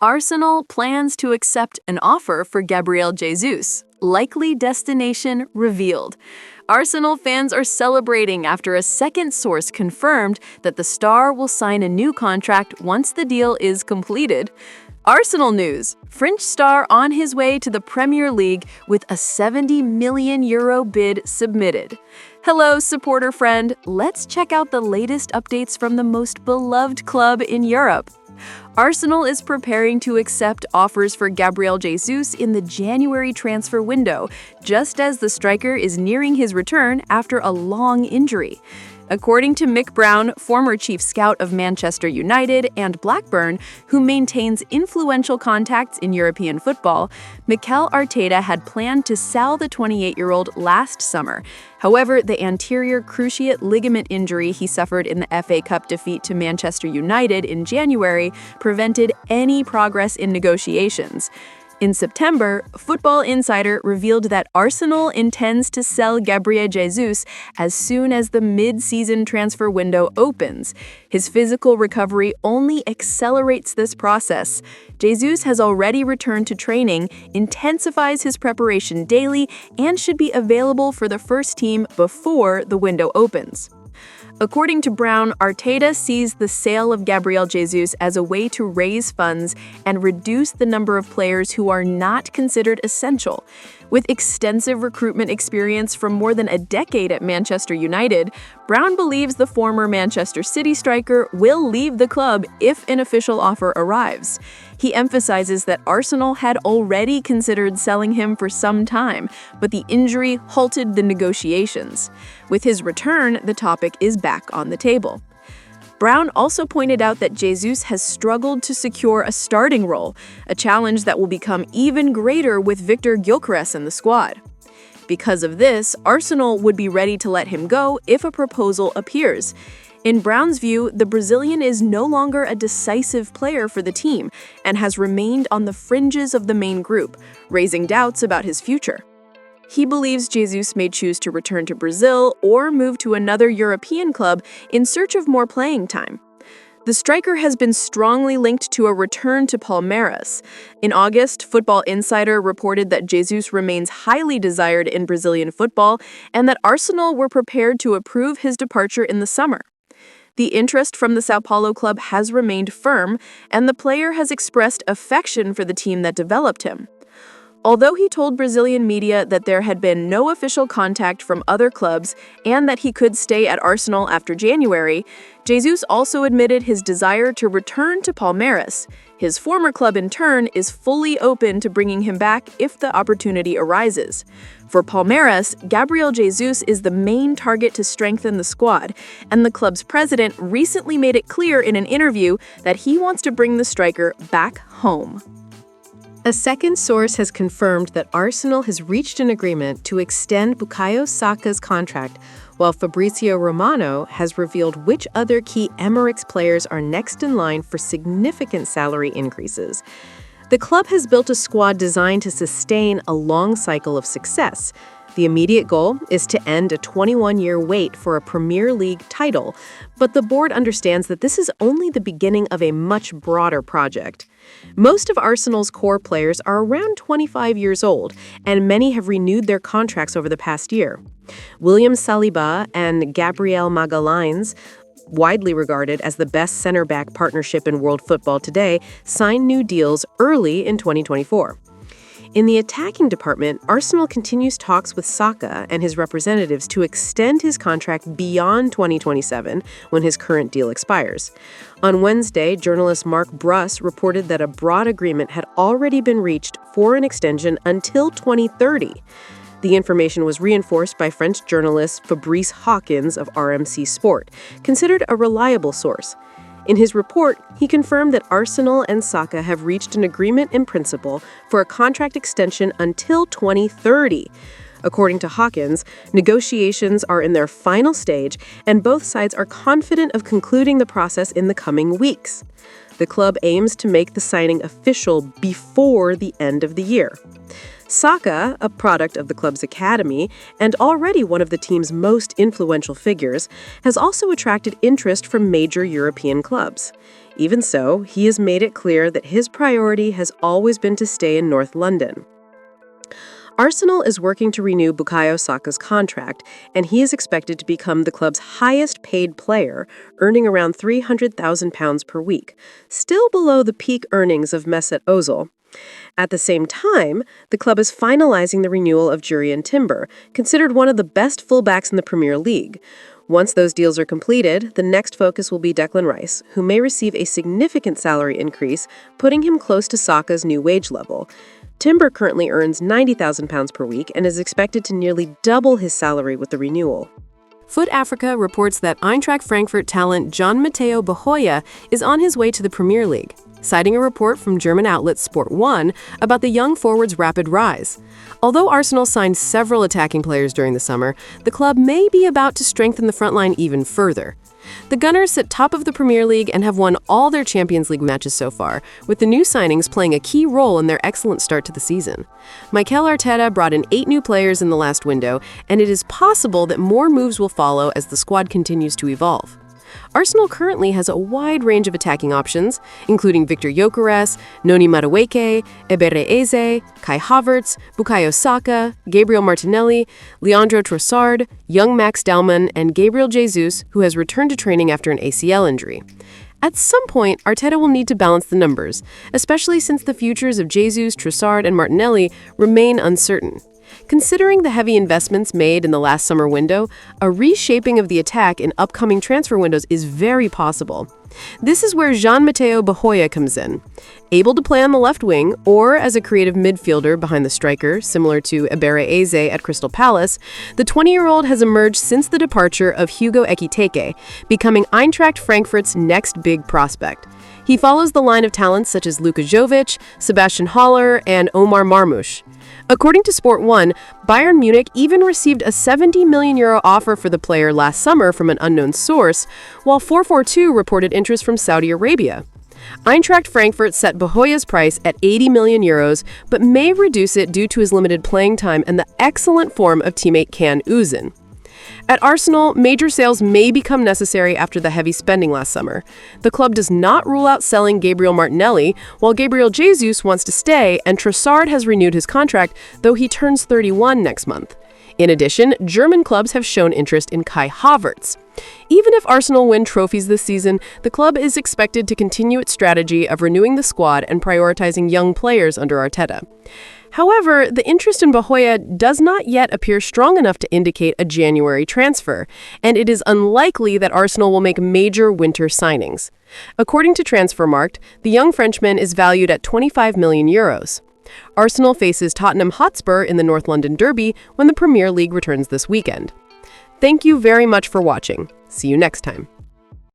Arsenal plans to accept an offer for Gabriel Jesus. Likely destination revealed. Arsenal fans are celebrating after a second source confirmed that the star will sign a new contract once the deal is completed. Arsenal news. French star on his way to the Premier League with a €70 million bid submitted. Hello, supporter friend. Let's check out the latest updates from the most beloved club in Europe. Arsenal is preparing to accept offers for Gabriel Jesus in the January transfer window, just as the striker is nearing his return after a long injury. According to Mick Brown, former chief scout of Manchester United and Blackburn, who maintains influential contacts in European football, Mikel Arteta had planned to sell the 28-year-old last summer. However, the anterior cruciate ligament injury he suffered in the FA Cup defeat to Manchester United in January prevented any progress in negotiations. In September, Football Insider revealed that Arsenal intends to sell Gabriel Jesus as soon as the mid-season transfer window opens. His physical recovery only accelerates this process. Jesus has already returned to training, intensifies his preparation daily, and should be available for the first team before the window opens. According to Brown, Arteta sees the sale of Gabriel Jesus as a way to raise funds and reduce the number of players who are not considered essential. With extensive recruitment experience from more than a decade at Manchester United, Brown believes the former Manchester City striker will leave the club if an official offer arrives. He emphasizes that Arsenal had already considered selling him for some time, but the injury halted the negotiations. With his return, the topic is back on the table. Brown also pointed out that Jesus has struggled to secure a starting role, a challenge that will become even greater with Victor Gyökeres in the squad. Because of this, Arsenal would be ready to let him go if a proposal appears. In Brown's view, the Brazilian is no longer a decisive player for the team and has remained on the fringes of the main group, raising doubts about his future. He believes Jesus may choose to return to Brazil or move to another European club in search of more playing time. The striker has been strongly linked to a return to Palmeiras. In August, Football Insider reported that Jesus remains highly desired in Brazilian football and that Arsenal were prepared to approve his departure in the summer. The interest from the Sao Paulo club has remained firm, and the player has expressed affection for the team that developed him. Although he told Brazilian media that there had been no official contact from other clubs and that he could stay at Arsenal after January, Jesus also admitted his desire to return to Palmeiras. His former club, in turn, is fully open to bringing him back if the opportunity arises. For Palmeiras, Gabriel Jesus is the main target to strengthen the squad, and the club's president recently made it clear in an interview that he wants to bring the striker back home. A second source has confirmed that Arsenal has reached an agreement to extend Bukayo Saka's contract, while Fabrizio Romano has revealed which other key Emirates players are next in line for significant salary increases. The club has built a squad designed to sustain a long cycle of success. The immediate goal is to end a 21-year wait for a Premier League title, but the board understands that this is only the beginning of a much broader project. Most of Arsenal's core players are around 25 years old, and many have renewed their contracts over the past year. William Saliba and Gabriel Magalhães, widely regarded as the best center-back partnership in world football today, signed new deals early in 2024. In the attacking department, Arsenal continues talks with Saka and his representatives to extend his contract beyond 2027, when his current deal expires. On Wednesday, journalist Mark Bruss reported that a broad agreement had already been reached for an extension until 2030. The information was reinforced by French journalist Fabrice Hawkins of RMC Sport, considered a reliable source. In his report, he confirmed that Arsenal and Saka have reached an agreement in principle for a contract extension until 2030. According to Hawkins, negotiations are in their final stage, and both sides are confident of concluding the process in the coming weeks. The club aims to make the signing official before the end of the year. Saka, a product of the club's academy and already one of the team's most influential figures, has also attracted interest from major European clubs. Even so, he has made it clear that his priority has always been to stay in North London. Arsenal is working to renew Bukayo Saka's contract, and he is expected to become the club's highest-paid player, earning around £300,000 per week, still below the peak earnings of Mesut Ozil. At the same time, the club is finalizing the renewal of Jurrien, considered one of the best fullbacks in the Premier League. Once those deals are completed, the next focus will be Declan Rice, who may receive a significant salary increase, putting him close to Saka's new wage level. Timber currently earns £90,000 per week and is expected to nearly double his salary with the renewal. Foot Africa reports that Eintracht Frankfurt talent Jean-Matteo Bahoya is on his way to the Premier League, citing a report from German outlet Sport 1 about the young forward's rapid rise. Although Arsenal signed several attacking players during the summer, the club may be about to strengthen the front line even further. The Gunners sit top of the Premier League and have won all their Champions League matches so far, with the new signings playing a key role in their excellent start to the season. Mikel Arteta brought in 8 new players in the last window, and it is possible that more moves will follow as the squad continues to evolve. Arsenal currently has a wide range of attacking options, including Victor Gyökeres, Noni Madueke, Eberechi Eze, Kai Havertz, Bukayo Saka, Gabriel Martinelli, Leandro Trossard, young Max Dalman, and Gabriel Jesus, who has returned to training after an ACL injury. At some point, Arteta will need to balance the numbers, especially since the futures of Jesus, Trossard, and Martinelli remain uncertain. Considering the heavy investments made in the last summer window, a reshaping of the attack in upcoming transfer windows is very possible. This is where Jean-Matteo Bahoya comes in. Able to play on the left wing or as a creative midfielder behind the striker, similar to Eberechi Eze at Crystal Palace, the 20-year-old has emerged since the departure of Hugo Ekitike, becoming Eintracht Frankfurt's next big prospect. He follows the line of talents such as Luka Jovic, Sebastian Haller, and Omar Marmoush. According to Sport 1, Bayern Munich even received a €70 million offer for the player last summer from an unknown source, while 442 reported interest from Saudi Arabia. Eintracht Frankfurt set Bahoya's price at €80 million, but may reduce it due to his limited playing time and the excellent form of teammate Can Uzun. At Arsenal, major sales may become necessary after the heavy spending last summer. The club does not rule out selling Gabriel Martinelli, while Gabriel Jesus wants to stay, and Trossard has renewed his contract, though he turns 31 next month. In addition, German clubs have shown interest in Kai Havertz. Even if Arsenal win trophies this season, the club is expected to continue its strategy of renewing the squad and prioritizing young players under Arteta. However, the interest in Bahoya does not yet appear strong enough to indicate a January transfer, and it is unlikely that Arsenal will make major winter signings. According to Transfermarkt, the young Frenchman is valued at €25 million. Arsenal faces Tottenham Hotspur in the North London Derby when the Premier League returns this weekend. Thank you very much for watching. See you next time.